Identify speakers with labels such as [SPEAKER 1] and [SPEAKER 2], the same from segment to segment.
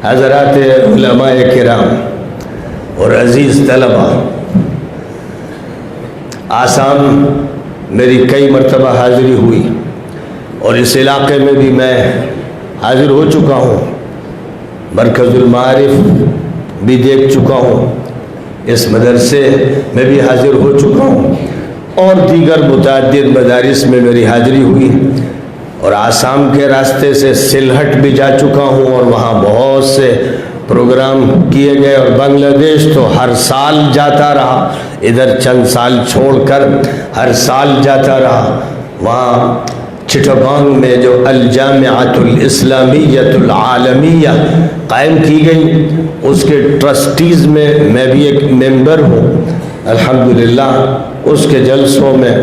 [SPEAKER 1] حضرات علماء کرام اور عزیز طلبہ، آسام میری کئی مرتبہ حاضری ہوئی اور اس علاقے میں بھی میں حاضر ہو چکا ہوں، مرکز المعارف بھی دیکھ چکا ہوں، اس مدرسے میں بھی حاضر ہو چکا ہوں اور دیگر متعدد مدارس میں میری حاضری ہوئی، اور آسام کے راستے سے سلہٹ بھی جا چکا ہوں اور وہاں بہت سے پروگرام کیے گئے، اور بنگلہ دیش تو ہر سال جاتا رہا، ادھر چند سال چھوڑ کر ہر سال جاتا رہا۔ وہاں چٹاگانگ میں جو الجامعۃ الاسلامیۃ العالمیہ قائم کی گئی، اس کے ٹرسٹیز میں میں بھی ایک ممبر ہوں۔ الحمدللہ اس کے جلسوں میں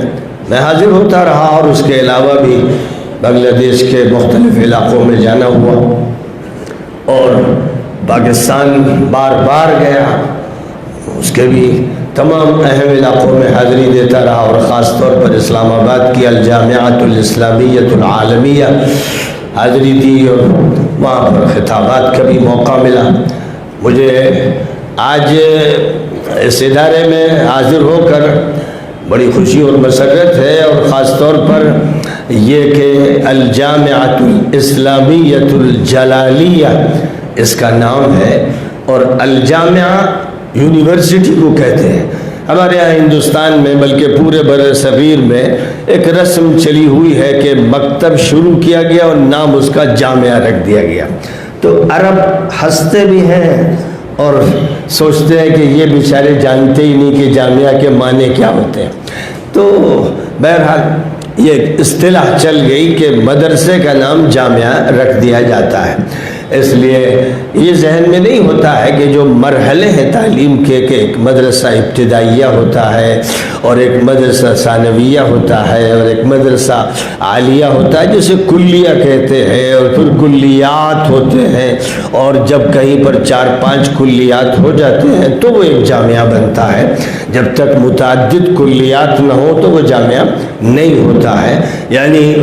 [SPEAKER 1] میں حاضر ہوتا رہا، اور اس کے علاوہ بھی بنگلہ دیش کے مختلف علاقوں میں جانا ہوا، اور پاکستان بار بار گیا، اس کے بھی تمام اہم علاقوں میں حاضری دیتا رہا، اور خاص طور پر اسلام آباد کی الجامعۃ الاسلامیۃ العالمیہ حاضری دی، اور وہاں پر خطابات کا بھی موقع ملا۔ مجھے آج اس ادارے میں حاضر ہو کر بڑی خوشی اور مسرت ہے، اور خاص طور پر یہ کہ الجامعۃ الاسلامیۃ الجلالیہ اس کا نام ہے، اور الجامعہ یونیورسٹی کو کہتے ہیں۔ ہمارے یہاں ہندوستان میں بلکہ پورے بر صغیر میں ایک رسم چلی ہوئی ہے کہ مکتب شروع کیا گیا اور نام اس کا جامعہ رکھ دیا گیا، تو عرب ہنستے بھی ہیں اور سوچتے ہیں کہ یہ بیچارے جانتے ہی نہیں کہ جامعہ کے معنی کیا ہوتے ہیں۔ تو بہرحال یہ اصطلاح چل گئی کہ مدرسے کا نام جامعہ رکھ دیا جاتا ہے، اس لیے یہ ذہن میں نہیں ہوتا ہے کہ جو مرحلے ہیں تعلیم کے، کہ ایک مدرسہ ابتدائیہ ہوتا ہے اور ایک مدرسہ ثانویہ ہوتا ہے اور ایک مدرسہ عالیہ ہوتا ہے جسے کلیہ کہتے ہیں، اور پھر کلیات ہوتے ہیں، اور جب کہیں پر 4-5 کلیات ہو جاتے ہیں تو وہ ایک جامعہ بنتا ہے۔ جب تک متعدد کلیات نہ ہو تو وہ جامعہ نہیں ہوتا ہے، یعنی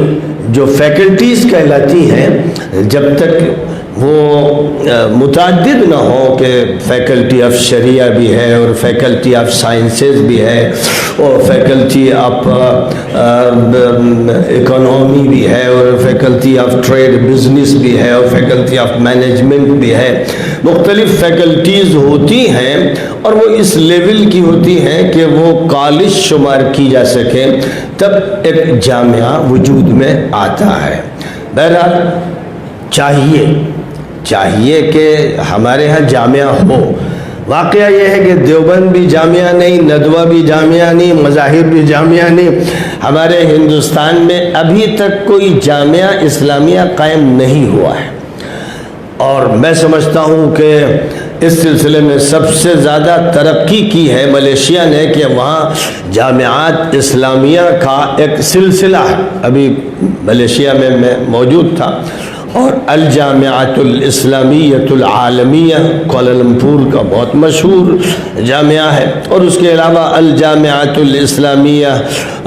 [SPEAKER 1] جو فیکلٹیز کہلاتی ہیں جب تک وہ متعدد نہ ہو، کہ فیکلٹی آف شریعہ بھی ہے اور فیکلٹی آف سائنسز بھی ہے اور فیکلٹی آف اکنومی بھی ہے اور فیکلٹی آف ٹریڈ بزنس بھی ہے اور فیکلٹی آف مینجمنٹ بھی ہے، مختلف فیکلٹیز ہوتی ہیں، اور وہ اس لیول کی ہوتی ہیں کہ وہ کالج شمار کی جا سکیں، تب ایک جامعہ وجود میں آتا ہے۔ بہرحال چاہیے کہ ہمارے ہاں جامعہ ہو۔ واقعہ یہ ہے کہ دیوبند بھی جامعہ نہیں، ندوہ بھی جامعہ نہیں، مظاہر بھی جامعہ نہیں، ہمارے ہندوستان میں ابھی تک کوئی جامعہ اسلامیہ قائم نہیں ہوا ہے، اور میں سمجھتا ہوں کہ اس سلسلے میں سب سے زیادہ ترقی کی ہے ملیشیا نے، کہ وہاں جامعات اسلامیہ کا ایک سلسلہ ہے۔ ابھی ملیشیا میں میں موجود تھا، اور الجامعۃ الاسلامیۃ العالمیہ کوالالمپور کا بہت مشہور جامعہ ہے، اور اس کے علاوہ الجامعۃ الاسلامیہ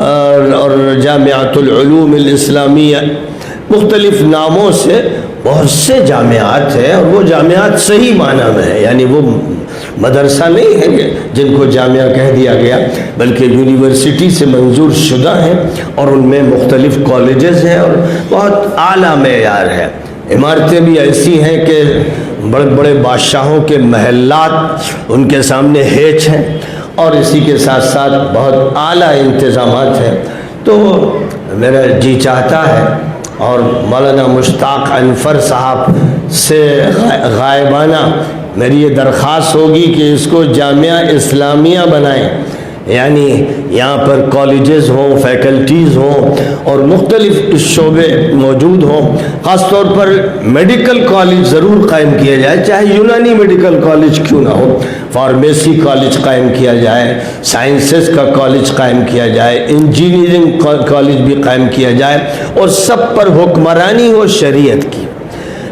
[SPEAKER 1] اور جامعۃ العلوم الاسلامیہ، مختلف ناموں سے بہت سے جامعات ہیں، اور وہ جامعات صحیح معنی میں ہیں، یعنی وہ مدرسہ نہیں ہے کہ جن کو جامعہ کہہ دیا گیا، بلکہ یونیورسٹی سے منظور شدہ ہیں، اور ان میں مختلف کالجز ہیں اور بہت اعلیٰ معیار ہے۔ عمارتیں بھی ایسی ہیں کہ بڑے بڑے بادشاہوں کے محلات ان کے سامنے ہیچ ہیں، اور اسی کے ساتھ ساتھ بہت اعلیٰ انتظامات ہیں۔ تو میرا جی چاہتا ہے، اور مولانا مشتاق انفر صاحب سے غائبانہ میری یہ درخواست ہوگی کہ اس کو جامعہ اسلامیہ بنائیں، یعنی یہاں پر کالجز ہوں، فیکلٹیز ہوں، اور مختلف شعبے موجود ہوں۔ خاص طور پر میڈیکل کالج ضرور قائم کیا جائے، چاہے یونانی میڈیکل کالج کیوں نہ ہو، فارمیسی کالج قائم کیا جائے، سائنسز کا کالج قائم کیا جائے، انجینئرنگ کالج بھی قائم کیا جائے، اور سب پر حکمرانی ہو شریعت کی،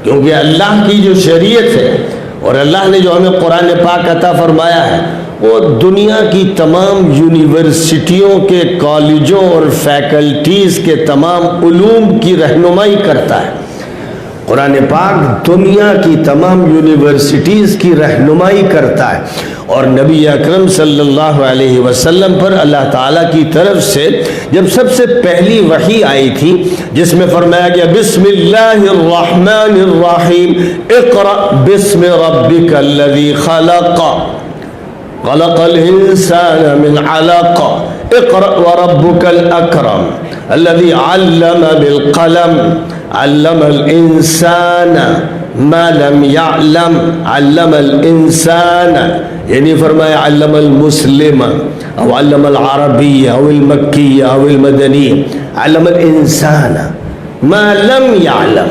[SPEAKER 1] کیونکہ اللہ کی جو شریعت ہے اور اللہ نے جو ہمیں قرآن پاک عطا فرمایا ہے، وہ دنیا کی تمام یونیورسٹیوں کے کالجوں اور فیکلٹیز کے تمام علوم کی رہنمائی کرتا ہے۔ قرآن پاک دنیا کی تمام یونیورسٹیز کی رہنمائی کرتا ہے، اور نبی اکرم صلی اللہ علیہ وسلم پر اللہ تعالیٰ کی طرف سے جب سب سے پہلی وحی آئی تھی جس میں فرمایا گیا بسم اللہ الرحمن الرحیم اقرأ بسم ربک الذی خلق خلق الانسان من علق اقرأ وربک الاکرم الذی علم بالقلم علم الانسان ما لم يعلم علم الانسان، یعنی فرمایا علم المسلم او علم العربی او المکی او المدنی، علم الانسان ما لم يعلم۔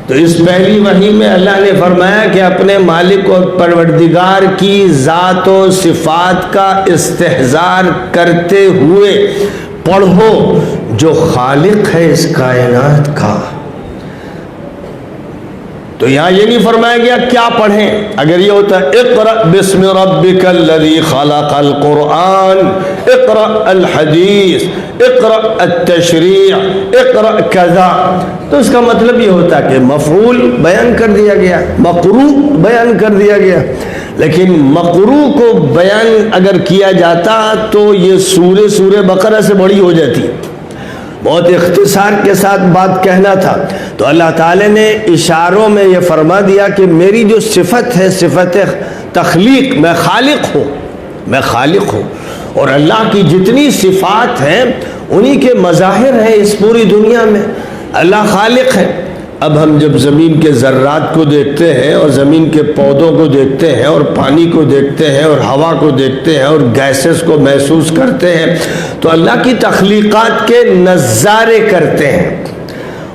[SPEAKER 1] تو اس پہلی وحی میں اللہ نے فرمایا کہ اپنے مالک اور پروردگار کی ذات و صفات کا استحضار کرتے ہوئے پڑھو جو خالق ہے اس کائنات کا۔ تو یہاں یہ نہیں فرمایا گیا کیا پڑھیں، اگر یہ ہوتا اقرأ بسم ربک الذی خلق القرآن اقرأ الحدیث اقرأ التشریع اقرأ کذا، تو اس کا مطلب یہ ہوتا کہ مفعول بیان کر دیا گیا، مقروء بیان کر دیا گیا، لیکن مقروء کو بیان اگر کیا جاتا تو یہ سورہ بقرہ سے بڑی ہو جاتی، بہت اختصار کے ساتھ بات کہنا تھا۔ تو اللہ تعالیٰ نے اشاروں میں یہ فرما دیا کہ میری جو صفت ہے صفت تخلیق، میں خالق ہوں، اور اللہ کی جتنی صفات ہیں انہی کے مظاہر ہیں اس پوری دنیا میں، اللہ خالق ہے۔ اب ہم جب زمین کے ذرات کو دیکھتے ہیں اور زمین کے پودوں کو دیکھتے ہیں اور پانی کو دیکھتے ہیں اور ہوا کو دیکھتے ہیں اور گیسز کو محسوس کرتے ہیں تو اللہ کی تخلیقات کے نظارے کرتے ہیں،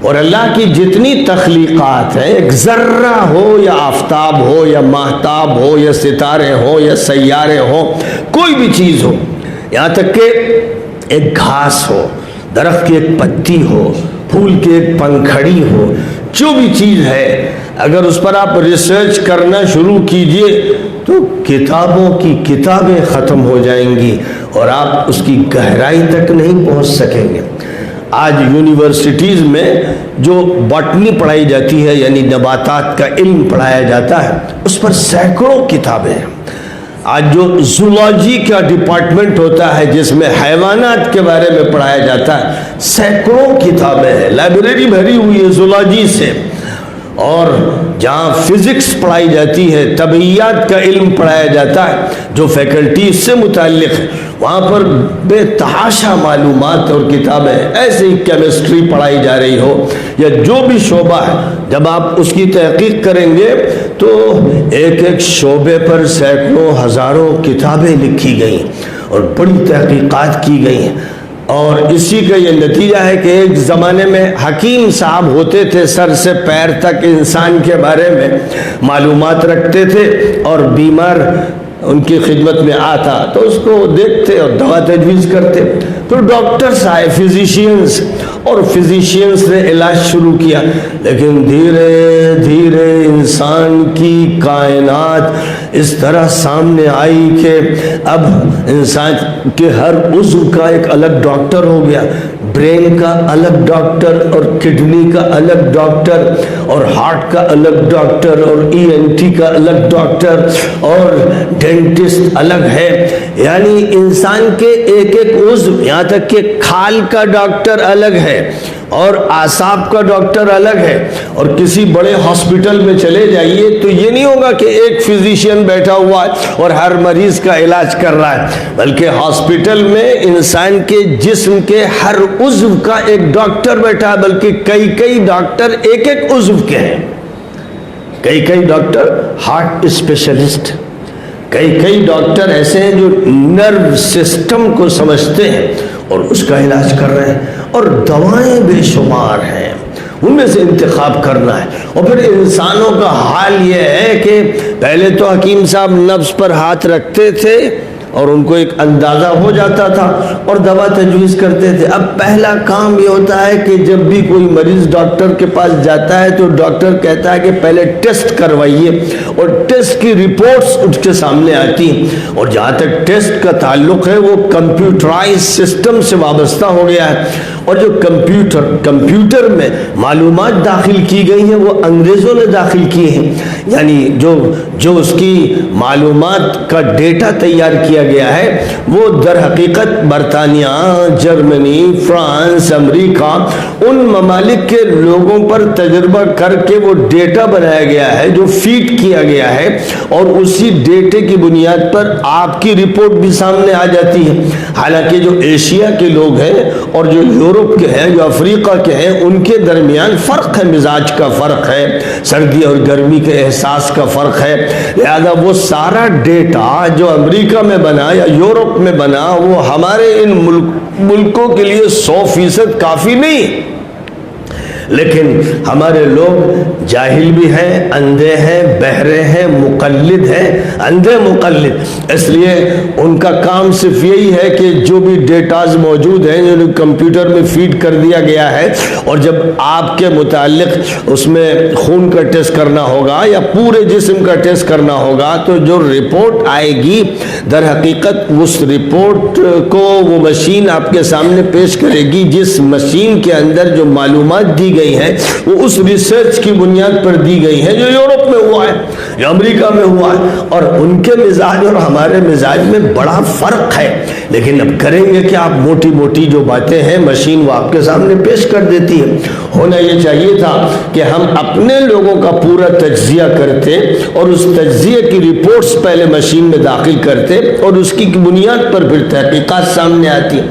[SPEAKER 1] اور اللہ کی جتنی تخلیقات ہیں، ایک ذرہ ہو یا آفتاب ہو یا ماہتاب ہو یا ستارے ہو یا سیارے ہو، کوئی بھی چیز ہو، یہاں تک کہ ایک گھاس ہو، درخت کی ایک پتی ہو، پھول کی ایک پنکھڑی ہو، جو بھی چیز ہے اگر اس پر آپ ریسرچ کرنا شروع کیجئے تو کتابوں کی کتابیں ختم ہو جائیں گی اور آپ اس کی گہرائی تک نہیں پہنچ سکیں گے۔ آج یونیورسٹیز میں جو باٹنی پڑھائی جاتی ہے یعنی نباتات کا علم پڑھایا جاتا ہے اس پر سینکڑوں کتابیں ہیں۔ آج جو زولوجی کا ڈپارٹمنٹ ہوتا ہے جس میں حیوانات کے بارے میں پڑھایا جاتا ہے، سینکڑوں کتابیں ہیں، لائبریری بھری ہوئی ہے زولوجی سے۔ اور جہاں فزکس پڑھائی جاتی ہے، طبعیات کا علم پڑھایا جاتا ہے جو فیکلٹی سے متعلق ہے، وہاں پر بے تحاشا معلومات اور کتابیں ہیں۔ ایسے ہی کیمسٹری پڑھائی جا رہی ہو یا جو بھی شعبہ ہے، جب آپ اس کی تحقیق کریں گے تو ایک ایک شعبے پر سینکڑوں ہزاروں کتابیں لکھی گئیں اور بڑی تحقیقات کی گئی ہیں، اور اسی کا یہ نتیجہ ہے کہ ایک زمانے میں حکیم صاحب ہوتے تھے، سر سے پیر تک انسان کے بارے میں معلومات رکھتے تھے، اور بیمار ان کی خدمت میں آتا تو اس کو دیکھتے اور دوا تجویز کرتے۔ پھر ڈاکٹرز آئے، فزیشینز، اور فزیشینز نے علاج شروع کیا، لیکن دھیرے دھیرے انسان کی کائنات اس طرح سامنے آئی کہ اب انسان کے ہر عضو کا ایک الگ ڈاکٹر ہو گیا، برین کا الگ ڈاکٹر اور کڈنی کا الگ ڈاکٹر اور ہارٹ کا الگ ڈاکٹر اور ENT کا الگ ڈاکٹر اور ڈینٹسٹ الگ ہے، یعنی انسان کے ایک ایک عضو، یہاں تک کہ کھال کا ڈاکٹر الگ ہے اور اعصاب کا ڈاکٹر الگ ہے۔ اور کسی بڑے ہاسپٹل میں چلے جائیے تو یہ نہیں ہوگا کہ ایک فزیشین بیٹھا ہوا ہے اور ہر مریض کا علاج کر رہا ہے، بلکہ ہاسپٹل میں انسان کے جسم کے ہر عضو کا ایک ڈاکٹر بیٹھا ہے، بلکہ کئی ڈاکٹر ایک ایک عضو کے ہیں۔ کئی ڈاکٹر ہارٹ اسپیشلسٹ، کئی ڈاکٹر ایسے ہیں جو نرو سسٹم کو سمجھتے ہیں اور اس کا علاج کر رہے ہیں، اور دوائیں بے شمار ہیں، ان میں سے انتخاب کرنا ہے۔ اور پھر انسانوں کا حال یہ ہے کہ پہلے تو حکیم صاحب نبض پر ہاتھ رکھتے تھے اور ان کو ایک اندازہ ہو جاتا تھا اور دوا تجویز کرتے تھے۔ اب پہلا کام یہ ہوتا ہے کہ جب بھی کوئی مریض ڈاکٹر کے پاس جاتا ہے تو ڈاکٹر کہتا ہے کہ پہلے ٹیسٹ کروائیے، اور ٹیسٹ کی رپورٹس اس کے سامنے آتی ہیں، اور جہاں تک ٹیسٹ کا تعلق ہے وہ کمپیوٹرائز سسٹم سے وابستہ ہو گیا ہے، اور جو کمپیوٹر میں معلومات داخل کی گئی ہیں وہ انگریزوں نے داخل کی ہیں، یعنی جو اس کی معلومات کا ڈیٹا تیار کیا گیا ہے وہ در حقیقت برطانیہ، جرمنی، فرانس، امریکہ، ان ممالک کے لوگوں پر تجربہ کر کے وہ ڈیٹا بنایا گیا ہے جو فیڈ کیا گیا ہے، اور اسی ڈیٹے کی بنیاد پر آپ کی رپورٹ بھی سامنے آ جاتی ہے۔ حالانکہ جو ایشیا کے لوگ ہیں اور جو یورپ کے ہیں، جو افریقہ کے ہیں، ان کے درمیان فرق ہے، مزاج کا فرق ہے، سردی اور گرمی کے احساس کا فرق ہے، لہذا وہ سارا ڈیٹا جو امریکہ میں بنا یا یورپ میں بنا وہ ہمارے ان ملکوں کے لیے 100% کافی نہیں۔ لیکن ہمارے لوگ جاہل بھی ہیں، اندھے ہیں، بہرے ہیں، مقلد ہیں، اندھے مقلد، اس لیے ان کا کام صرف یہی ہے کہ جو بھی ڈیٹاز موجود ہیں جو کمپیوٹر میں فیڈ کر دیا گیا ہے، اور جب آپ کے متعلق اس میں خون کا ٹیسٹ کرنا ہوگا یا پورے جسم کا ٹیسٹ کرنا ہوگا تو جو رپورٹ آئے گی در حقیقت اس رپورٹ کو وہ مشین آپ کے سامنے پیش کرے گی، جس مشین کے اندر جو معلومات دی گئی ہے وہ اس ریسرچ کی بنیاد پر دی گئی ہے جو یورپ میں ہوا ہے، جو امریکہ میں ہوا ہے، اور ان کے مزاج اور ہمارے مزاج میں بڑا فرق ہے۔ لیکن اب کریں گے کہ آپ موٹی موٹی جو باتیں ہیں مشین وہ آپ کے سامنے پیش کر دیتی ہے۔ ہونا یہ چاہیے تھا کہ ہم اپنے لوگوں کا پورا تجزیہ کرتے اور اس تجزیے کی رپورٹس پہلے مشین میں داخل کرتے اور اس کی بنیاد پر پھر تحقیقات سامنے آتی۔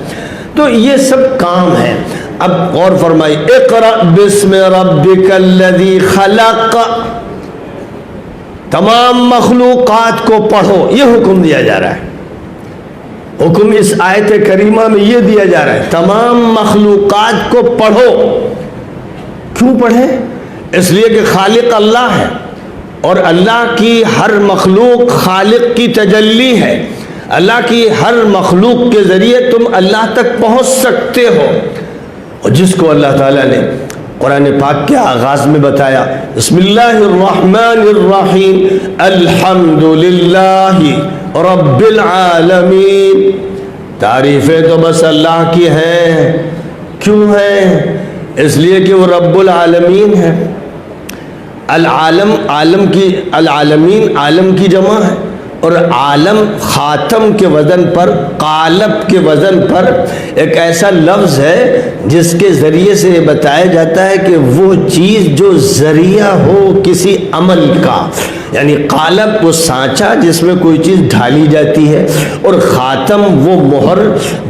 [SPEAKER 1] تو یہ سب کام ہے۔ اب غور فرمائی، اقرأ بسم ربک الذی خلق، تمام مخلوقات کو پڑھو، یہ حکم دیا جا رہا ہے۔ حکم اس آیت کریمہ میں یہ دیا جا رہا ہے، تمام مخلوقات کو پڑھو۔ کیوں پڑھیں؟ اس لیے کہ خالق اللہ ہے، اور اللہ کی ہر مخلوق خالق کی تجلی ہے۔ اللہ کی ہر مخلوق کے ذریعے تم اللہ تک پہنچ سکتے ہو، اور جس کو اللہ تعالیٰ نے قرآن پاک کے آغاز میں بتایا، بسم اللہ الرحمن الرحیم، الحمد للہ رب العالمین، تعریفیں تو بس اللہ کی ہیں۔ کیوں ہیں؟ اس لیے کہ وہ رب العالمین ہے۔ العالم، عالم کی، العالمین عالم کی جمع ہے، اور عالم خاتم کے وزن پر، قالب کے وزن پر ایک ایسا لفظ ہے جس کے ذریعے سے یہ بتایا جاتا ہے کہ وہ چیز جو ذریعہ ہو کسی عمل کا، یعنی قالب وہ سانچہ جس میں کوئی چیز ڈھالی جاتی ہے، اور خاتم وہ مہر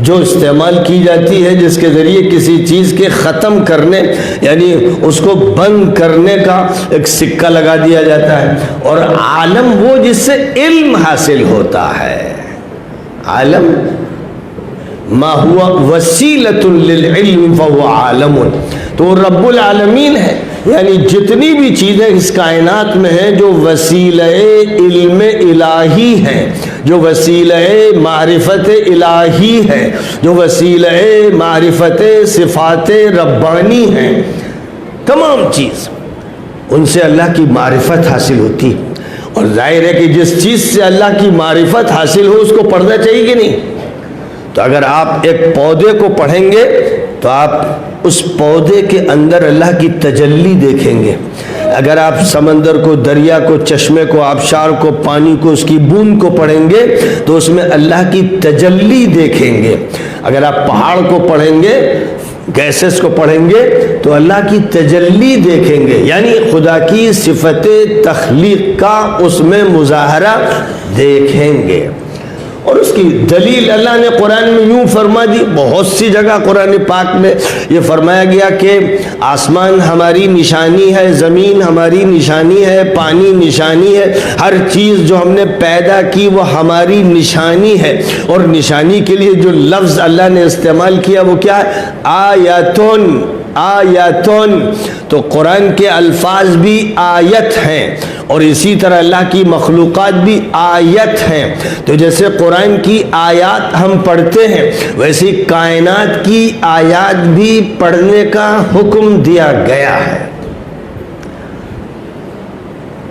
[SPEAKER 1] جو استعمال کی جاتی ہے جس کے ذریعے کسی چیز کے ختم کرنے، یعنی اس کو بند کرنے کا ایک سکہ لگا دیا جاتا ہے۔ اور عالم وہ جس سے علم حاصل ہوتا ہے، عالم ما ہوا وسیلۃ للعلم فهو عالم، تو رب العالمین ہے، یعنی جتنی بھی چیزیں اس کائنات میں ہیں جو وسیلہ علم الہی ہیں، جو وسیلہ معرفت الہی ہے، جو وسیلہ معرفت صفات ربانی ہیں، تمام چیز ان سے اللہ کی معرفت حاصل ہوتی ہے۔ اور ظاہر ہے کہ جس چیز سے اللہ کی معرفت حاصل ہو اس کو پڑھنا چاہیے کہ نہیں؟ تو اگر آپ ایک پودے کو پڑھیں گے تو آپ اس پودے کے اندر اللہ کی تجلی دیکھیں گے۔ اگر آپ سمندر کو، دریا کو، چشمے کو، آبشار کو، پانی کو، اس کی بوند کو پڑھیں گے تو اس میں اللہ کی تجلی دیکھیں گے۔ اگر آپ پہاڑ کو پڑھیں گے، گیسز کو پڑھیں گے تو اللہ کی تجلی دیکھیں گے، یعنی خدا کی صفت تخلیق کا اس میں مظاہرہ دیکھیں گے۔ اور اس کی دلیل اللہ نے قرآن میں یوں فرما دی، بہت سی جگہ قرآن پاک میں یہ فرمایا گیا کہ آسمان ہماری نشانی ہے، زمین ہماری نشانی ہے، پانی نشانی ہے، ہر چیز جو ہم نے پیدا کی وہ ہماری نشانی ہے۔ اور نشانی کے لیے جو لفظ اللہ نے استعمال کیا وہ کیا ہے؟ آیتون، آیتون، تو قرآن کے الفاظ بھی آیت ہیں، اور اسی طرح اللہ کی مخلوقات بھی آیت ہیں. تو جیسے قرآن کی آیات ہم پڑھتے ہیں ویسی کائنات کی آیات بھی پڑھنے کا حکم دیا گیا ہے.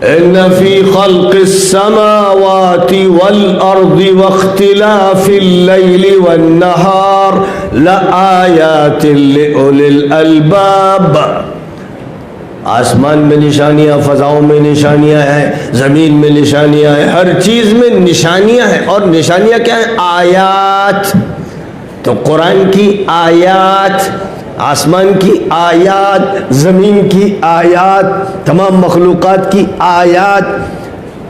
[SPEAKER 1] ان فی خلق السماوات والارض واختلاف اللیل والنہار لآیات لأولی الالباب. آسمان میں نشانیاں، فضاؤں میں نشانیاں ہیں، زمین میں نشانیاں ہیں، ہر چیز میں نشانیاں ہیں. اور نشانیاں کیا ہیں؟ آیات. تو قرآن کی آیات، آسمان کی آیات، زمین کی آیات، تمام مخلوقات کی آیات.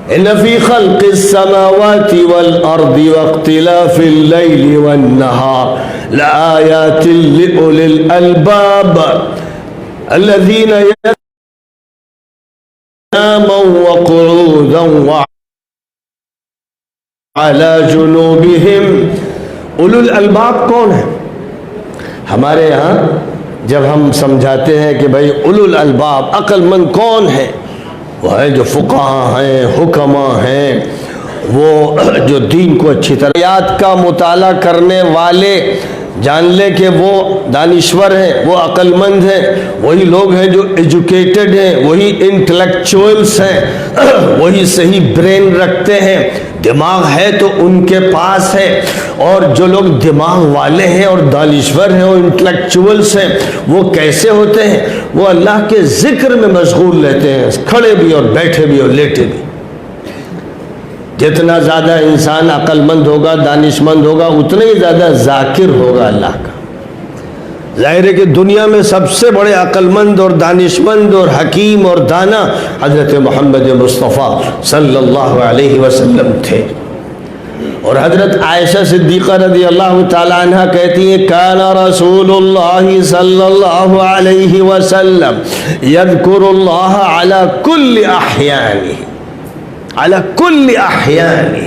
[SPEAKER 1] ان فی خلق السماوات والارض واختلاف اللیل والنہار لآیات لأولی الالباب الذین قیاما وقعودا وعلی جنوبہم. اولو الالباب کون ہے؟ ہمارے ہاں جب ہم سمجھاتے ہیں کہ بھائی اولو الالباب عقل مند کون ہے، وہ ہے جو فقہاء ہیں، حکماء ہیں، وہ جو دین کو اچھی طرح آیات کا مطالعہ کرنے والے. جان لے کہ وہ دانشور ہیں، وہ عقل مند ہیں، وہی لوگ ہیں جو ایجوکیٹڈ ہیں، وہی انٹلیکچوئلس ہیں، وہی صحیح برین رکھتے ہیں، دماغ ہے تو ان کے پاس ہے. اور جو لوگ دماغ والے ہیں اور دانشور ہیں اور انٹلیکچوئلس ہیں وہ کیسے ہوتے ہیں؟ وہ اللہ کے ذکر میں مشغول رہتے ہیں، کھڑے بھی اور بیٹھے بھی اور لیٹے بھی. جتنا زیادہ انسان عقل مند ہوگا، دانش مند ہوگا، اتنا ہی زیادہ ذاکر ہوگا اللہ کا. ظاہر ہے کہ دنیا میں سب سے بڑے عقل مند اور دانش مند اور حکیم اور دانا حضرت محمد مصطفیٰ صلی اللہ علیہ وسلم تھے. اور حضرت عائشہ صدیقہ رضی اللہ تعالی عنہ کہتی ہیں کان رسول اللہ صلی اللہ علیہ وسلم یذکر اللہ علی کل احیانہ، علی کل احیانہ.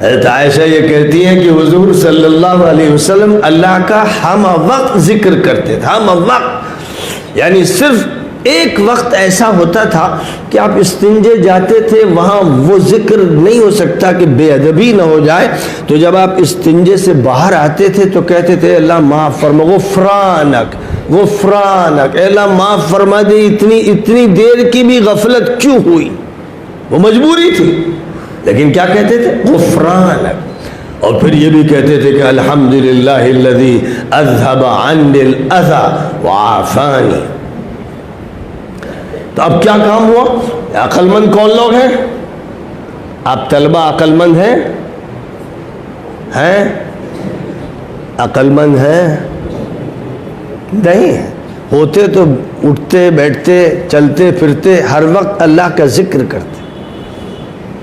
[SPEAKER 1] حضرت عائشہ یہ کہتی ہیں کہ حضور صلی اللہ علیہ وسلم اللہ کا ہم وقت ذکر کرتے تھے. ہم وقت یعنی صرف ایک وقت ایسا ہوتا تھا کہ آپ استنجے جاتے تھے، وہاں وہ ذکر نہیں ہو سکتا کہ بے ادبی نہ ہو جائے. تو جب آپ استنجے سے باہر آتے تھے تو کہتے تھے اللہ معاف فرما، غفرانک غفرانک، اے اللہ معاف فرما دے، اتنی دیر کی بھی غفلت کیوں ہوئی؟ وہ مجبوری تھی، لیکن کیا کہتے تھے؟ غفرانک. اور پھر یہ بھی کہتے تھے کہ الحمدللہ الذی اذھب عنی الاذی وعافانی. تو اب کیا کام ہوا؟ عقل مند کون لوگ ہیں؟ آپ طلبہ عقل مند ہیں؟ عقل مند ہیں؟ نہیں ہوتے تو اٹھتے بیٹھتے چلتے پھرتے ہر وقت اللہ کا ذکر کرتے.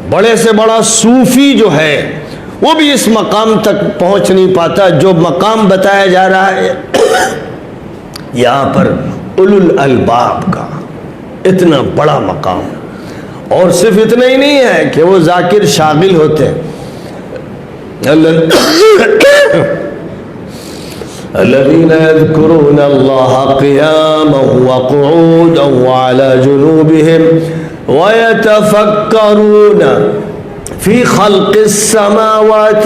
[SPEAKER 1] بڑے سے بڑا صوفی جو ہے وہ بھی اس مقام تک پہنچ نہیں پاتا جو مقام بتایا جا رہا ہے یہاں پر اولو الالباب کا. اتنا بڑا مقام. اور صرف اتنا ہی نہیں ہے کہ وہ ذاکر شاغل ہوتے ہیں. الذين يذكرون الله قياما وقعودا وعلى جنوبهم ويتفكرون في خلق السماوات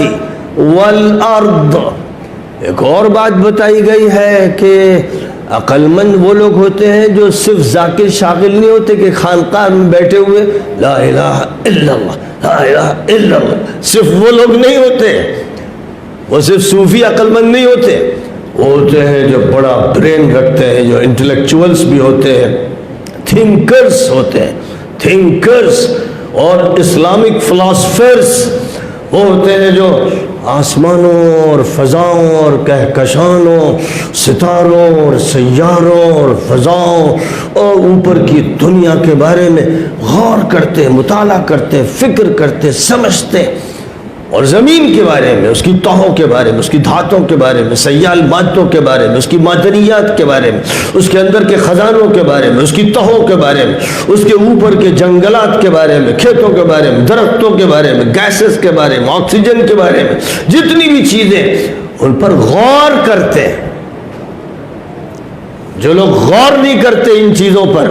[SPEAKER 1] والارض. ایک اور بات بتائی گئی ہے کہ عقل مند وہ لوگ ہوتے ہیں جو صرف ذاکر شاغل نہیں ہوتے کہ خانقاہ میں بیٹھے ہوئے لا الہ الا اللہ لا الہ الا اللہ. صرف وہ لوگ نہیں ہوتے، وہ صرف صوفی عقل مند نہیں ہوتے، وہ ہوتے ہیں جو بڑا برین رکھتے ہیں، جو انٹلیکچوئلس بھی ہوتے ہیں، تھنکرز ہوتے ہیں، تھنکرز. اور اسلامک فلاسفرز وہ ہوتے ہیں جو آسمانوں اور فضاؤں اور کہکشانوں، ستاروں اور سیاروں اور فضاؤں اور اوپر کی دنیا کے بارے میں غور کرتے، مطالعہ کرتے، فکر کرتے، سمجھتے. اور زمین کے بارے میں، اس کی تہوں کے بارے میں، اس کی دھاتوں کے بارے میں، سیال مادوں کے بارے میں، اس کی معدنیات کے بارے میں، اس کے اندر کے خزانوں کے بارے میں، اس کی تہوں کے بارے میں، اس کے اوپر کے جنگلات کے بارے میں، کھیتوں کے بارے میں، درختوں کے بارے میں، گیسز کے بارے میں، آکسیجن کے بارے میں، جتنی بھی چیزیں ان پر غور کرتے ہیں. جو لوگ غور نہیں کرتے ان چیزوں پر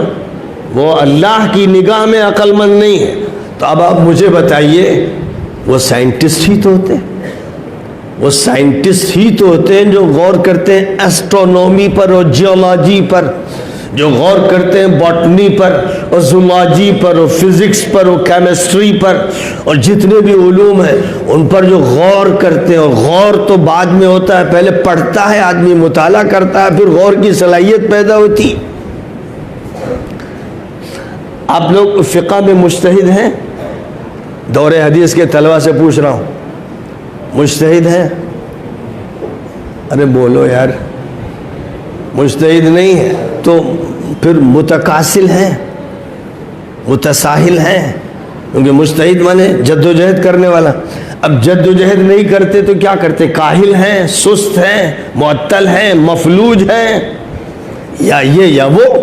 [SPEAKER 1] وہ اللہ کی نگاہ میں عقل مند نہیں ہے. تو اب آپ مجھے بتائیے وہ سائنٹسٹ ہی تو ہوتے ہیں, وہ سائنٹسٹ ہی تو ہوتے ہیں جو غور کرتے ہیں ایسٹرونومی پر اور جیولوجی پر, جو غور کرتے ہیں باٹنی پر اور زولاجی پر اور فزکس پر اور کیمسٹری پر اور جتنے بھی علوم ہیں ان پر جو غور کرتے ہیں. اور غور تو بعد میں ہوتا ہے, پہلے پڑھتا ہے آدمی, مطالعہ کرتا ہے, پھر غور کی صلاحیت پیدا ہوتی. آپ لوگ فقہ میں مجتہد ہیں؟ دور حدیث کے طلبہ سے پوچھ رہا ہوں, مجتہد ہیں؟ ارے بولو یار, مجتہد نہیں ہے تو پھر متکاسل ہیں, متساہل ہیں, کیونکہ مجتہد مانے جد و جہد کرنے والا. اب جد و جہد نہیں کرتے تو کیا کرتے؟ کاہل ہیں, سست ہیں, معطل ہیں, مفلوج ہیں, یا یہ یا وہ.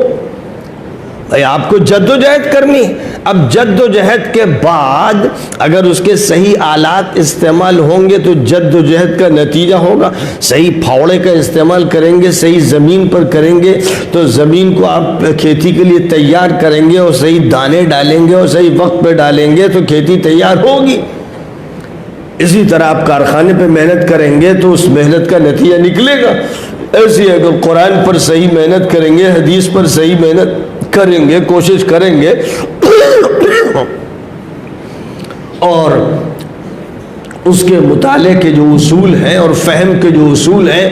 [SPEAKER 1] بھائی آپ کو جد و جہد کرنی. اب جد و جہد کے بعد اگر اس کے صحیح آلات استعمال ہوں گے تو جد و جہد کا نتیجہ ہوگا. صحیح پھاوڑے کا استعمال کریں گے, صحیح زمین پر کریں گے تو زمین کو آپ کھیتی کے لیے تیار کریں گے, اور صحیح دانے ڈالیں گے اور صحیح وقت پہ ڈالیں گے تو کھیتی تیار ہوگی. اسی طرح آپ کارخانے پہ محنت کریں گے تو اس محنت کا نتیجہ نکلے گا. ایسی اگر قرآن پر صحیح محنت کریں گے, حدیث پر صحیح محنت کریں گے, کوشش کریں گے, اور اس کے مطالعے کے جو اصول ہیں اور فہم کے جو اصول ہیں,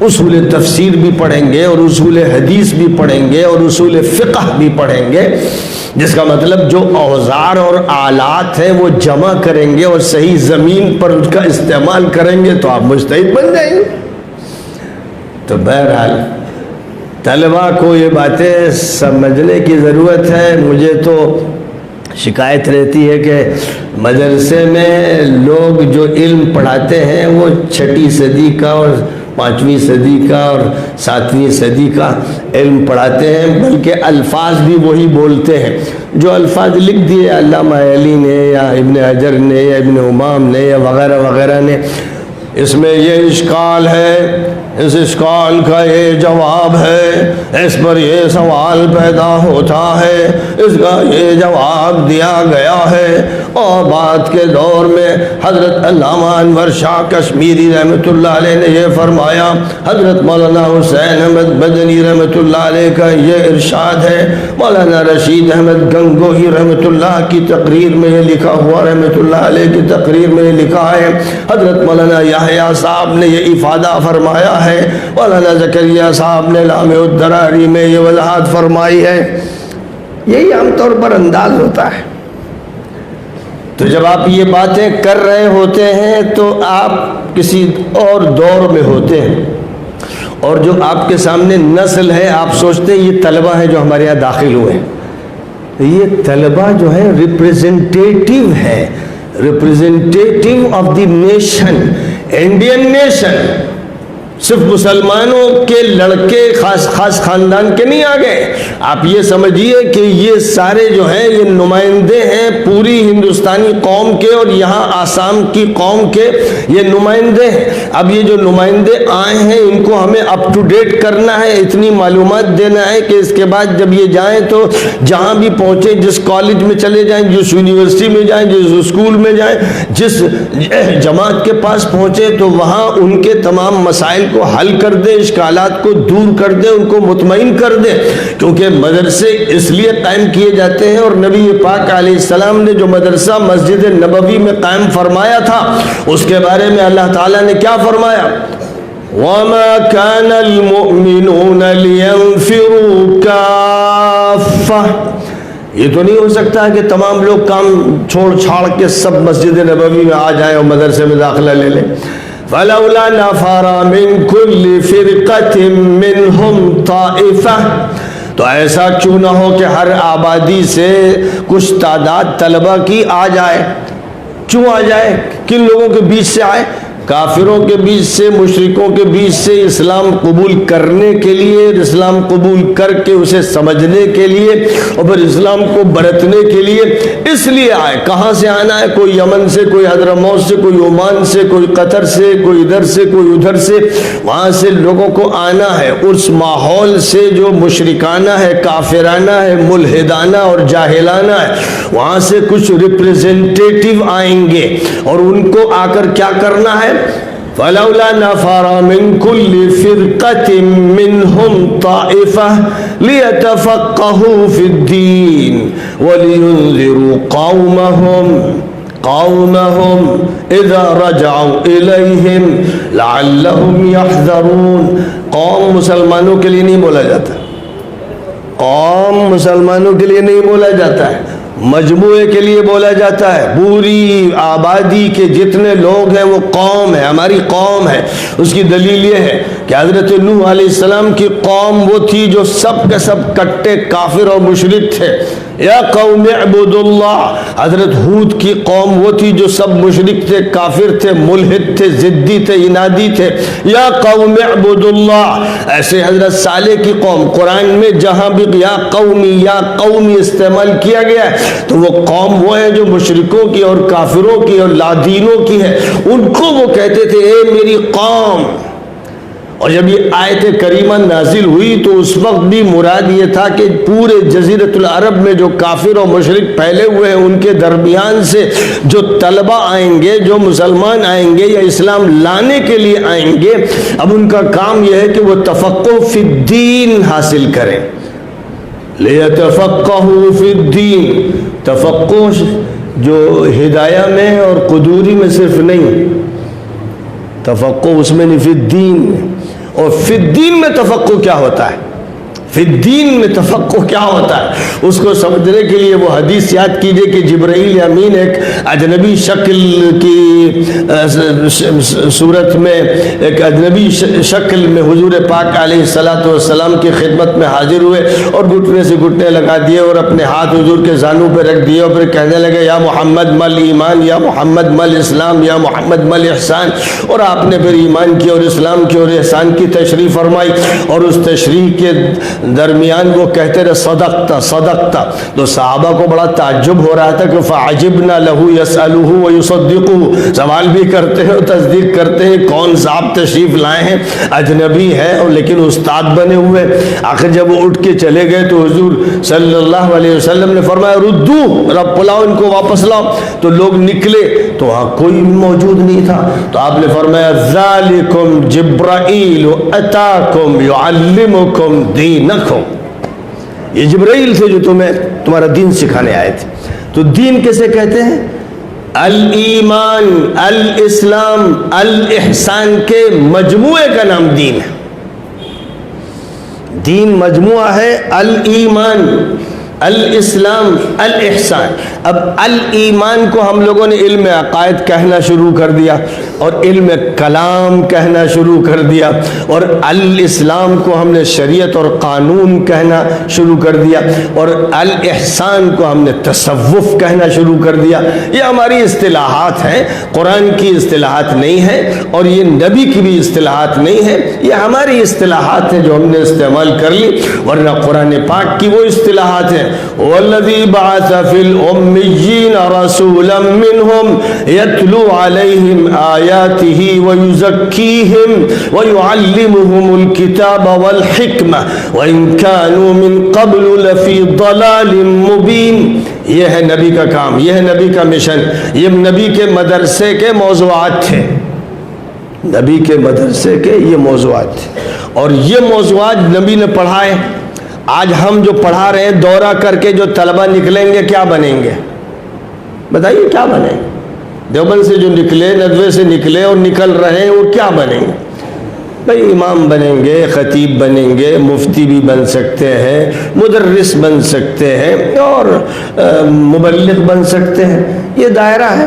[SPEAKER 1] اصول تفسیر بھی پڑھیں گے اور اصول حدیث بھی پڑھیں گے اور اصول فقہ بھی پڑھیں گے, جس کا مطلب جو اوزار اور آلات ہیں وہ جمع کریں گے اور صحیح زمین پر اس کا استعمال کریں گے تو آپ مجتہد بن جائیں گے. تو بہرحال طلباء کو یہ باتیں سمجھنے کی ضرورت ہے. مجھے تو شکایت رہتی ہے کہ مدرسے میں لوگ جو علم پڑھاتے ہیں وہ 6 صدی کا اور 5ویں صدی کا اور 7ویں صدی کا علم پڑھاتے ہیں, بلکہ الفاظ بھی وہی بولتے ہیں جو الفاظ لکھ دیے علامہ علی نے یا ابن حجر نے یا ابن امام نے یا وغیرہ وغیرہ نے. اس میں یہ اشکال ہے, اس اشکال کا یہ جواب ہے, اس پر یہ سوال پیدا ہوتا ہے, اس کا یہ جواب دیا گیا ہے. اور بعد کے دور میں حضرت علامہ انور شاہ کشمیری رحمۃ اللہ علیہ نے یہ فرمایا, حضرت مولانا حسین احمد مدنی رحمۃ اللہ علیہ کا یہ ارشاد ہے, مولانا رشید احمد گنگوہی رحمۃ اللہ کی تقریر میں یہ لکھا ہوا, رحمۃ اللہ علیہ کی تقریر میں یہ لکھا ہے, حضرت مولانا یحییٰ صاحب نے یہ افادہ فرمایا ہے, مولانا زکریا صاحب نے لامع الدراری میں یہ وضاحت فرمائی ہے. یہی عام طور پر انداز ہوتا ہے. تو جب آپ یہ باتیں کر رہے ہوتے ہیں تو آپ کسی اور دور میں ہوتے ہیں, اور جو آپ کے سامنے نسل ہے آپ سوچتے ہیں یہ طلبہ ہیں جو ہمارے یہاں داخل ہوئے ہیں. یہ طلبہ جو ہیں ریپریزنٹیٹیو ہے, representative of the nation, Indian nation. صرف مسلمانوں کے لڑکے خاص خاص خاندان کے نہیں آ گئے. آپ یہ سمجھیے کہ یہ سارے جو ہیں یہ نمائندے ہیں پوری ہندوستانی قوم کے, اور یہاں آسام کی قوم کے یہ نمائندے ہیں. اب یہ جو نمائندے آئے ہیں ان کو ہمیں اپ ٹو ڈیٹ کرنا ہے, اتنی معلومات دینا ہے کہ اس کے بعد جب یہ جائیں تو جہاں بھی پہنچے, جس کالج میں چلے جائیں, جس یونیورسٹی میں جائیں, جس اسکول میں جائیں, جس جماعت کے پاس پہنچے تو وہاں ان کے تمام مسائل کو حل کر دیں, اشکالات کو دور کر دیں, ان کو مطمئن کر دیں. کیونکہ مدرسے اس لیے قائم کیے جاتے ہیں, اور نبی پاک علیہ السلام نے جو مدرسہ مسجد نبوی میں قائم فرمایا تھا اس کے بارے میں اللہ تعالیٰ نے کیا فرمایا؟ وَمَا كَانَ الْمُؤْمِنُونَ لِيَنْفِرُوا كَافَّةً. یہ تو نہیں ہو سکتا کہ تمام لوگ کام چھوڑ چھاڑ کے سب مسجد نبوی میں آ جائیں اور مدرسے میں داخلہ لے لیں. فَلَوْلَا نَفَرَ مِنْ كُلِّ فِرْقَةٍ مِّنْهُمْ طَائِفَةٌ. تو ایسا کیوں نہ ہو کہ ہر آبادی سے کچھ تعداد طلبہ کی آ جائے. کیوں آ جائے؟ کن لوگوں کے بیچ سے آئے؟ کافروں کے بیچ سے، مشرکوں کے بیچ سے اسلام قبول کرنے کے لیے، اسلام قبول کر کے اسے سمجھنے کے لیے اور پھر اسلام کو برتنے کے لیے اس لیے آئے۔ کہاں سے آنا ہے؟ کوئی یمن سے، کوئی حضرموت سے، کوئی عمان سے، کوئی قطر سے، کوئی ادھر سے، کوئی ادھر سے، وہاں سے لوگوں کو آنا ہے۔ اس ماحول سے جو مشرکانہ ہے، کافرانہ ہے، ملحدانہ اور جاہلانہ ہے، وہاں سے کچھ ریپریزنٹیٹیو آئیں گے اور ان کو آ کر کیا کرنا ہے؟ فَلَوْلَا نَفَرَ مِن كُلِّ فِرْقَةٍ مِّنْهُمْ طَائِفَةٌ لِيَتَفَقَّهُوا فِي الدِّينِ وَلِيُنذِرُوا قَوْمَهُمْ إِذَا رَجَعُوا إِلَيْهِمْ لَعَلَّهُمْ يَحْذَرُونَ۔ قوم مسلمانوں کے لیے نہیں بولا جاتا، قوم مسلمانوں کے لیے نہیں بولا جاتا ہے، مجموعے کے لیے بولا جاتا ہے۔ پوری آبادی کے جتنے لوگ ہیں وہ قوم ہے، ہماری قوم ہے۔ اس کی دلیل یہ ہے کہ حضرت نوح علیہ السلام کی قوم وہ تھی جو سب کے سب کٹے کافر اور مشرک تھے۔ یا قوم اعبدوا اللہ، حضرت ہود کی قوم وہ تھی جو سب مشرک تھے، کافر تھے، ملحد تھے، ضدی تھے، انادی تھے۔ یا قوم اعبدوا اللہ، ایسے حضرت صالح کی قوم، قرآن میں جہاں بھی یا قومی استعمال کیا گیا ہے تو وہ قوم وہ ہے جو مشرکوں کی اور کافروں کی اور لادینوں کی ہے، ان کو وہ کہتے تھے اے میری قوم۔ اور جب یہ آیت کریمہ نازل ہوئی تو اس وقت بھی مراد یہ تھا کہ پورے جزیرۃ العرب میں جو کافر اور مشرک پھیلے ہوئے ہیں ان کے درمیان سے جو طلبہ آئیں گے، جو مسلمان آئیں گے یا اسلام لانے کے لیے آئیں گے، اب ان کا کام یہ ہے کہ وہ تفقہ فی الدین حاصل کریں۔ لِيَتَفَقَّهُوا فِي الدِّينِ، تفقہ جو ہدایہ میں اور قدوری میں صرف نہیں، تفقہ اس میں نہیں، فی الدین میں۔ اور فی الدین میں تفقہ کیا ہوتا ہے؟ فی الدین میں تفقہ کیا ہوتا ہے اس کو سمجھنے کے لیے وہ حدیث یاد کیجئے کہ جبرائیل امین ایک اجنبی شکل کی صورت میں، ایک اجنبی شکل میں حضور پاک علیہ السلام کی خدمت میں حاضر ہوئے اور گھٹنے سے گھٹنے لگا دیے اور اپنے ہاتھ حضور کے زانوں پہ رکھ دیے اور پھر کہنے لگے یا محمد مل ایمان، یا محمد مل اسلام، یا محمد مل احسان۔ اور آپ نے پھر ایمان کی اور اسلام کی اور احسان کی تشریح فرمائی اور اس تشریح کے درمیان وہ کہتے رہے صدقتا صدقتا، تو صحابہ کو بڑا تعجب ہو رہا تھا کہ فعجبنا لہو یسألہ ویصدقہ، سوال بھی کرتے ہیں اور تصدیق کرتے ہیں کون صاحب تشریف لائے ہیں، اجنبی ہے اور لیکن استاد بنے ہوئے۔ آخر جب وہ اٹھ کے چلے گئے تو حضور صلی اللہ علیہ وسلم نے فرمایا ردو، رب پلاؤ ان کو واپس لاؤ۔ تو لوگ نکلے تو وہاں کوئی موجود نہیں تھا، تو آپ نے فرمایا ذالکم جبرائیل اتاکم یعلمکم دینکم، یہ جبرائیل تھے جو تمہارا دین سکھانے آئے تھے۔ تو دین کیسے کہتے ہیں؟ الایمان، الاسلام، الاحسان کے مجموعے کا نام دین ہے۔ دین مجموعہ ہے، الایمان، الاسلام، الاحسان۔ اب الایمان کو ہم لوگوں نے علم عقائد کہنا شروع کر دیا اور علم کلام کہنا شروع کر دیا، اور الاسلام کو ہم نے شریعت اور قانون کہنا شروع کر دیا، اور الاحسان کو ہم نے تصوف کہنا شروع کر دیا۔ یہ ہماری اصطلاحات ہیں، قرآن کی اصطلاحات نہیں ہیں اور یہ نبی کی بھی اصطلاحات نہیں ہیں، یہ ہماری اصطلاحات ہیں جو ہم نے استعمال کر لی، ورنہ قرآن پاک کی وہ اصطلاحات ہیں والذی بعث فی الامیین رسولا منہم یتلو علیہم آیاتہ ویزکیہم ویعلمہم الکتاب والحکمہ وان کانوا من قبل لفی ضلال مبین۔ یہ ہے نبی کا کام، یہ ہے نبی کا مشن، یہ نبی کے مدرسے کے موضوعات تھے، نبی کے مدرسے کے یہ موضوعات تھے، اور یہ موضوعات نبی نے پڑھائے۔ آج ہم جو پڑھا رہے ہیں دورہ کر کے جو طلبہ نکلیں گے کیا بنیں گے؟ بتائیے کیا بنیں گے؟ دیوبند سے جو نکلے، ندوے سے نکلے اور نکل رہے ہیں وہ کیا بنیں گے؟ بھئی امام بنیں گے، خطیب بنیں گے، مفتی بھی بن سکتے ہیں، مدرس بن سکتے ہیں اور مبلغ بن سکتے ہیں، یہ دائرہ ہے،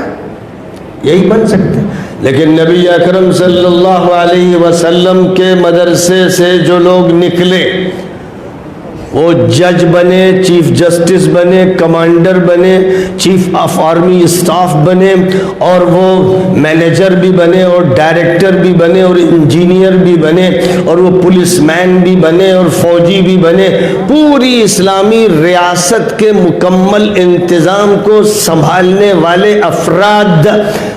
[SPEAKER 1] یہی بن سکتے ہیں۔ لیکن نبی اکرم صلی اللہ علیہ وسلم کے مدرسے سے جو لوگ نکلے وہ جج بنے، چیف جسٹس بنے، کمانڈر بنے، چیف آف آرمی اسٹاف بنے، اور وہ مینیجر بھی بنے، اور ڈائریکٹر بھی بنے، اور انجینئر بھی بنے، اور وہ پولیس مین بھی بنے، اور فوجی بھی بنے، پوری اسلامی ریاست کے مکمل انتظام کو سنبھالنے والے افراد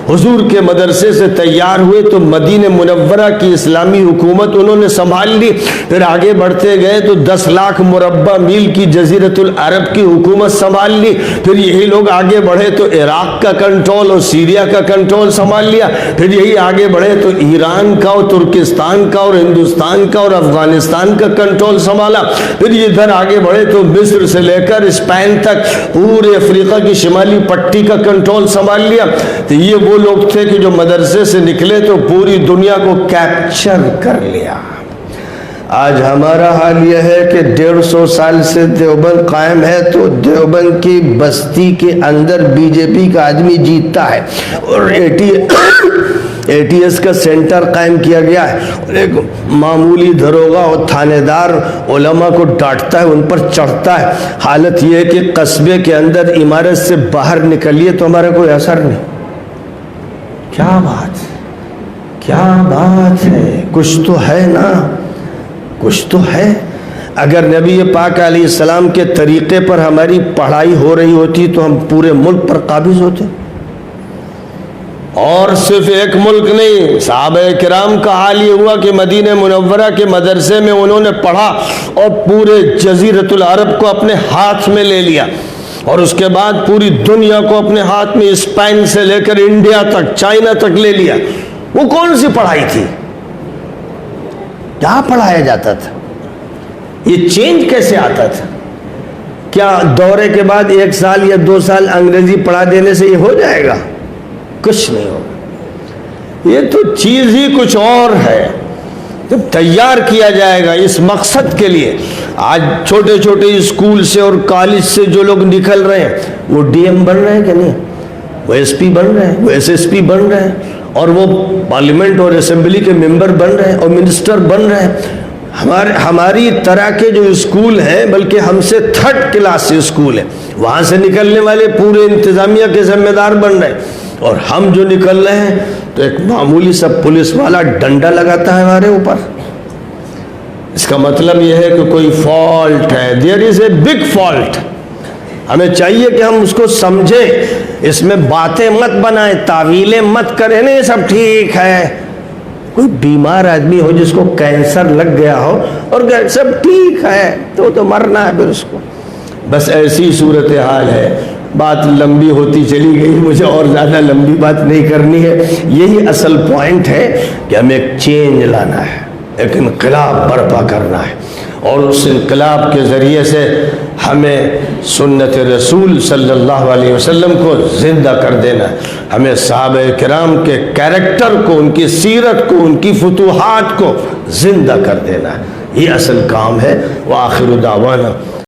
[SPEAKER 1] حضور کے مدرسے سے تیار ہوئے تو مدینہ منورہ کی اسلامی حکومت انہوں نے سنبھال لی۔ پھر آگے بڑھتے گئے تو 10 لاکھ مربع میل کی جزیرۃ العرب کی حکومت سنبھال لی۔ پھر یہی لوگ آگے بڑھے تو عراق کا کنٹرول اور سیریا کا کنٹرول سنبھال لیا۔ پھر یہی آگے بڑھے تو ایران کا اور ترکستان کا اور ہندوستان کا اور افغانستان کا کنٹرول سنبھالا۔ پھر ادھر آگے بڑھے تو مصر سے لے کر اسپین تک پورے افریقہ کی شمالی پٹی کا کنٹرول سنبھال لیا۔ تو یہ وہ لوگ تھے کہ جو مدرسے سے نکلے تو پوری دنیا کو کیپچر کر لیا۔ آج ہمارا حال یہ ہے کہ 150 سال سے دیوبند قائم ہے تو دیوبند کی بستی کے اندر بی جے پی کا آدمی جیتتا ہے، اور اے ٹی ایس کا سینٹر قائم کیا گیا ہے، اور ایک معمولی دھروغہ اور تھانے دار علماء کو ڈانٹتا ہے، ان پر چڑھتا ہے۔ حالت یہ ہے کہ قصبے کے اندر عمارت سے باہر نکلیے تو ہمارا کوئی اثر نہیں۔ کیا بات ہے، کچھ تو ہے نا، کچھ تو ہے۔ اگر نبی پاک علیہ السلام کے طریقے پر ہماری پڑھائی ہو رہی ہوتی تو ہم پورے ملک پر قابض ہوتے، اور صرف ایک ملک نہیں۔ صحابہ کرام کا حال یہ ہوا کہ مدینہ منورہ کے مدرسے میں انہوں نے پڑھا اور پورے جزیرۃ العرب کو اپنے ہاتھ میں لے لیا، اور اس کے بعد پوری دنیا کو اپنے ہاتھ میں، اسپین سے لے کر انڈیا تک، چائنا تک لے لیا۔ وہ کون سی پڑھائی تھی؟ کیا پڑھایا جاتا تھا؟ یہ چینج کیسے آتا تھا؟ کیا دورے کے بعد 1 سال یا 2 سال انگریزی پڑھا دینے سے یہ ہو جائے گا؟ کچھ نہیں ہوگا۔ یہ تو چیز ہی کچھ اور ہے، جب تیار کیا جائے گا اس مقصد کے لیے۔ آج چھوٹے چھوٹے اسکول سے اور کالج سے جو لوگ نکل رہے ہیں وہ ڈی ایم بن رہے ہیں کہ نہیں؟ وہ ایس پی بن رہے ہیں، وہ ایس ایس پی بن رہے ہیں، اور وہ پارلیمنٹ اور اسمبلی کے ممبر بن رہے ہیں، اور منسٹر بن رہے ہیں۔ ہماری طرح کے جو اسکول ہیں، بلکہ ہم سے 3rd کلاس اسکول ہیں، وہاں سے نکلنے والے پورے انتظامیہ کے ذمہ دار بن رہے ہیں، اور ہم جو نکل رہے ہیں تو ایک معمولی سا پولیس والا ڈنڈا لگاتا ہے ہمارے اوپر۔ اس کا مطلب یہ ہے کہ کوئی فالٹ ہے، دیر از اے بگ فالٹ۔ ہمیں چاہیے کہ ہم اس کو سمجھیں، اس میں باتیں مت بنائیں، تعویلیں مت کریں، نہیں سب ٹھیک ہے۔ کوئی بیمار آدمی ہو جس کو کینسر لگ گیا ہو اور سب ٹھیک ہے تو مرنا ہے پھر اس کو۔ بس ایسی صورتحال ہے۔ بات لمبی ہوتی چلی گئی، مجھے اور زیادہ لمبی بات نہیں کرنی ہے۔ یہی اصل پوائنٹ ہے کہ ہمیں ایک چینج لانا ہے، ایک انقلاب برپا کرنا ہے، اور اس انقلاب کے ذریعے سے ہمیں سنت رسول صلی اللہ علیہ وسلم کو زندہ کر دینا ہے۔ ہمیں صحابہ کرام کے کیریکٹر کو، ان کی سیرت کو، ان کی فتوحات کو زندہ کر دینا ہے۔ یہ اصل کام ہے۔ وآخر دعوانا